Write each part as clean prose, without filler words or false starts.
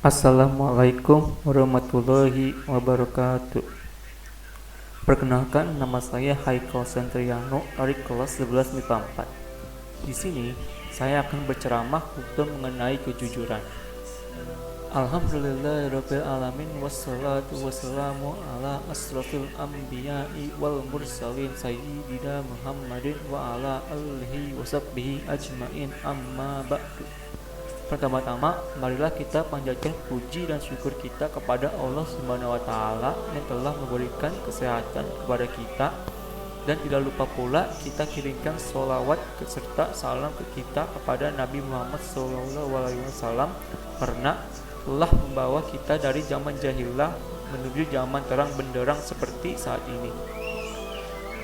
Assalamualaikum warahmatullahi wabarakatuh. Perkenalkan, nama saya Haikal Sentriano dari kelas 11 MIPA 4. Di sini saya akan berceramah untuk mengenai kejujuran. Alhamdulillahirabbil alamin wassalatu wassalamu ala asrofil anbiya'i wal mursalin sayyidina Muhammadin wa ala alihi washabbihi ajmain, amma ba'du. Pertama-tama, marilah kita panjatkan puji dan syukur kita kepada Allah Subhanahu wa taala yang telah memberikan kesehatan kepada kita, dan tidak lupa pula kita kirimkan sholawat serta salam ke kita kepada Nabi Muhammad SAW, karena telah membawa kita dari zaman jahilah menuju zaman terang benderang seperti saat ini.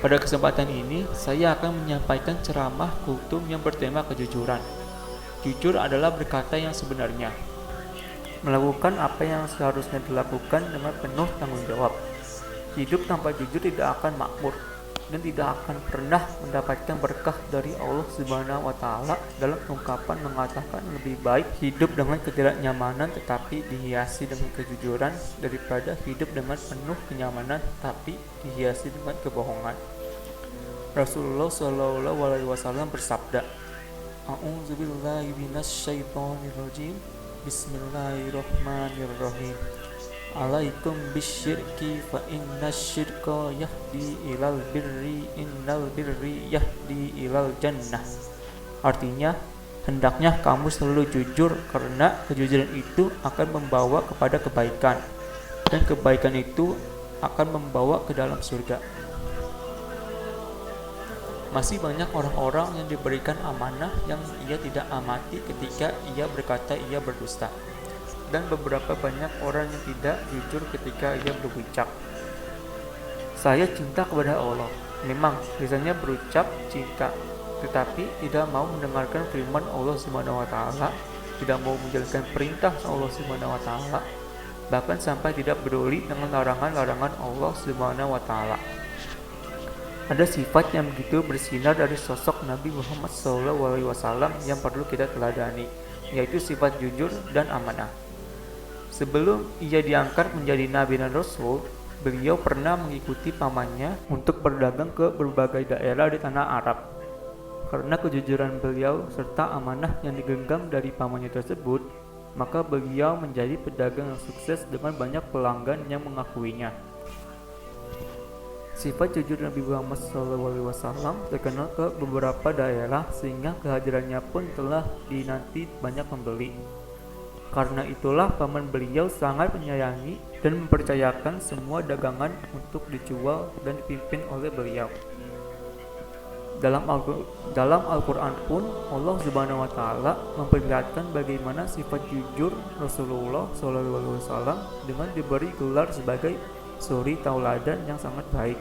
Pada kesempatan ini, saya akan menyampaikan ceramah kultum yang bertema kejujuran. Jujur adalah berkata yang sebenarnya, melakukan apa yang seharusnya dilakukan dengan penuh tanggung jawab. Hidup tanpa jujur tidak akan makmur dan tidak akan pernah mendapatkan berkah dari Allah Subhanahu wa taala. Dalam ungkapan mengatakan, lebih baik hidup dengan ketidaknyamanan tetapi dihiasi dengan kejujuran daripada hidup dengan penuh kenyamanan tapi dihiasi dengan kebohongan. Rasulullah SAW bersabda, A'udzubillahi minasyaitonirrajim. Bismillahirrahmanirrahim. Alaikum bisyirki fa innasyirka yahdi ilal birri innal birri yahdi ilal jannah. Artinya, hendaknya kamu selalu jujur karena kejujuran itu akan membawa kepada kebaikan, dan kebaikan itu akan membawa ke dalam surga. Masih banyak orang-orang yang diberikan amanah yang ia tidak amati ketika ia berkata ia berdusta, dan beberapa banyak orang yang tidak jujur ketika ia berucap, saya cinta kepada Allah. Memang biasanya berucap cinta, tetapi tidak mau mendengarkan firman Allah Subhanahu wa taala, tidak mau menjalankan perintah Allah Subhanahu wa taala, bahkan sampai tidak peduli dengan larangan-larangan Allah Subhanahu wa taala. Ada sifat yang begitu bersinar dari sosok Nabi Muhammad SAW yang perlu kita teladani, yaitu sifat jujur dan amanah. Sebelum ia diangkat menjadi Nabi dan Rasul, beliau pernah mengikuti pamannya untuk berdagang ke berbagai daerah di tanah Arab. Karena kejujuran beliau serta amanah yang digenggam dari pamannya tersebut, maka beliau menjadi pedagang yang sukses dengan banyak pelanggan yang mengakuinya. Sifat jujur Nabi Muhammad SAW terkenal ke beberapa daerah sehingga kehadirannya pun telah dinanti banyak pembeli. Karena itulah paman beliau sangat menyayangi dan mempercayakan semua dagangan untuk dijual dan dipimpin oleh beliau. Dalam Al-Quran pun Allah Subhanahu wa taala memperlihatkan bagaimana sifat jujur Rasulullah SAW dengan diberi gelar sebagai suri tauladan yang sangat baik.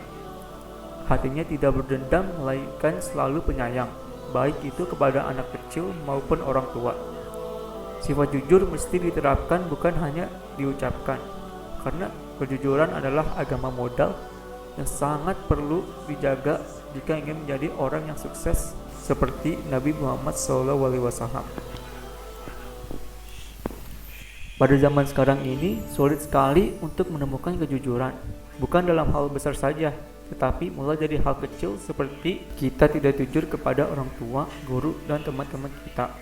Hatinya tidak berdendam, melainkan selalu penyayang, baik itu kepada anak kecil maupun orang tua. Sifat jujur mesti diterapkan, bukan hanya diucapkan, karena kejujuran adalah agama modal yang sangat perlu dijaga jika ingin menjadi orang yang sukses seperti Nabi Muhammad SAW. Pada zaman sekarang ini, sulit sekali untuk menemukan kejujuran, bukan dalam hal besar saja, tetapi mulai dari hal kecil seperti kita tidak jujur kepada orang tua, guru, dan teman-teman kita.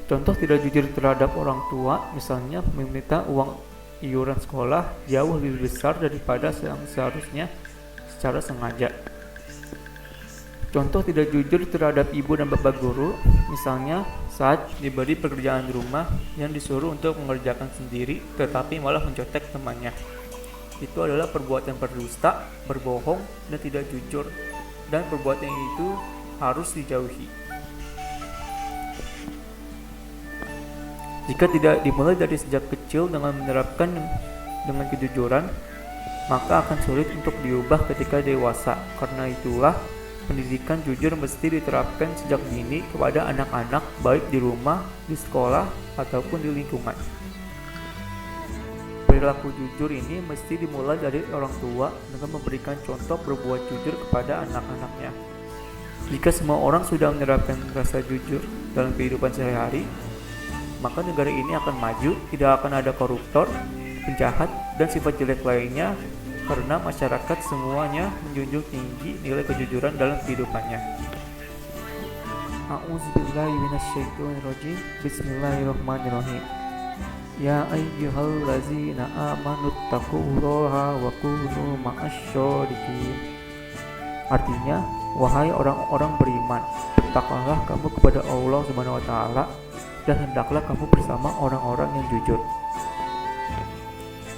Contoh tidak jujur terhadap orang tua, misalnya meminta uang iuran sekolah jauh lebih besar daripada yang seharusnya secara sengaja. Contoh tidak jujur terhadap ibu dan bapak guru, misalnya saat diberi pekerjaan rumah yang disuruh untuk mengerjakan sendiri tetapi malah mencontek temannya. Itu adalah perbuatan berdusta, berbohong, dan tidak jujur, dan perbuatan itu harus dijauhi. Jika tidak dimulai dari sejak kecil dengan menerapkan dengan kejujuran, maka akan sulit untuk diubah ketika dewasa. Karena itulah pendidikan jujur mesti diterapkan sejak dini kepada anak-anak, baik di rumah, di sekolah, ataupun di lingkungan. Perilaku jujur ini mesti dimulai dari orang tua dengan memberikan contoh berbuat jujur kepada anak-anaknya. Jika semua orang sudah menerapkan rasa jujur dalam kehidupan sehari-hari, maka negara ini akan maju, tidak akan ada koruptor, penjahat, dan sifat jelek lainnya, karena masyarakat semuanya menjunjung tinggi nilai kejujuran dalam kehidupannya. A'udzubillahi minasyaitonirrajim. Bismillahirrahmanirrahim. Ya ayyuhallazina amanu taqullaha wa kunu ma'asyshadiqin. Artinya, wahai orang-orang beriman, bertakwalah kamu kepada Allah Subhanahu wa taala dan hendaklah kamu bersama orang-orang yang jujur.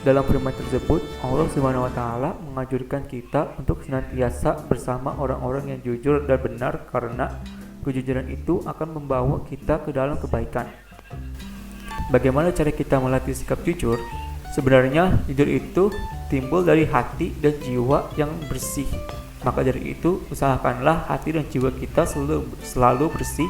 Dalam firman tersebut, Allah Subhanahu wa taala menganjurkan kita untuk senantiasa bersama orang-orang yang jujur dan benar, karena kejujuran itu akan membawa kita ke dalam kebaikan. Bagaimana cara kita melatih sikap jujur? Sebenarnya jujur itu timbul dari hati dan jiwa yang bersih. Maka dari itu, usahakanlah hati dan jiwa kita selalu bersih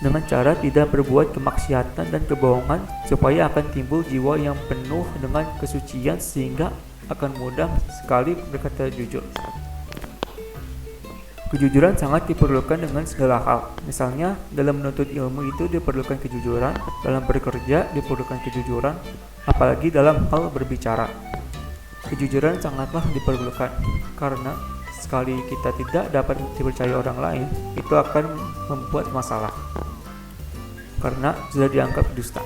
dengan cara tidak berbuat kemaksiatan dan kebohongan, supaya akan timbul jiwa yang penuh dengan kesucian sehingga akan mudah sekali berkata jujur. Kejujuran sangat diperlukan dengan segala hal. Misalnya, dalam menuntut ilmu itu diperlukan kejujuran, dalam bekerja diperlukan kejujuran, apalagi dalam hal berbicara. Kejujuran sangatlah diperlukan, karena sekali kita tidak dapat dipercaya orang lain, itu akan membuat masalah, karena sudah dianggap dusta.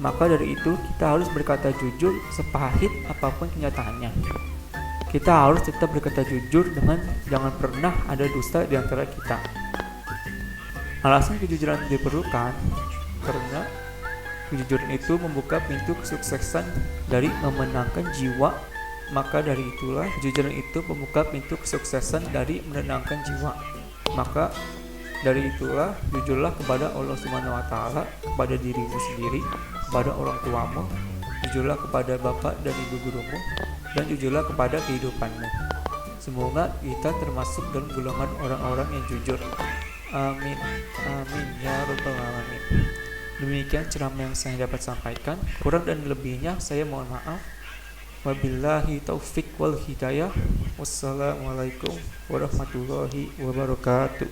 Maka dari itu, kita harus berkata jujur sepahit apapun kenyataannya. Kita harus tetap berkata jujur dengan jangan pernah ada dusta di antara kita. Alasan kejujuran diperlukan karena kejujuran itu membuka pintu kesuksesan dari memenangkan jiwa. Maka dari itulah kejujuran itu membuka pintu kesuksesan dari menenangkan jiwa. Maka dari itulah jujurlah kepada Allah Subhanahu wa taala, kepada dirimu sendiri, kepada orang tuamu, jujurlah kepada bapak dan ibu gurumu, dan jujurlah kepada kehidupanmu. Semoga kita termasuk dalam golongan orang-orang yang jujur. Amin. Amin ya rabbal alamin. Demikian ceramah yang saya dapat sampaikan. Kurang dan lebihnya saya mohon maaf. Wabillahi taufik wal hidayah. Wassalamualaikum warahmatullahi wabarakatuh.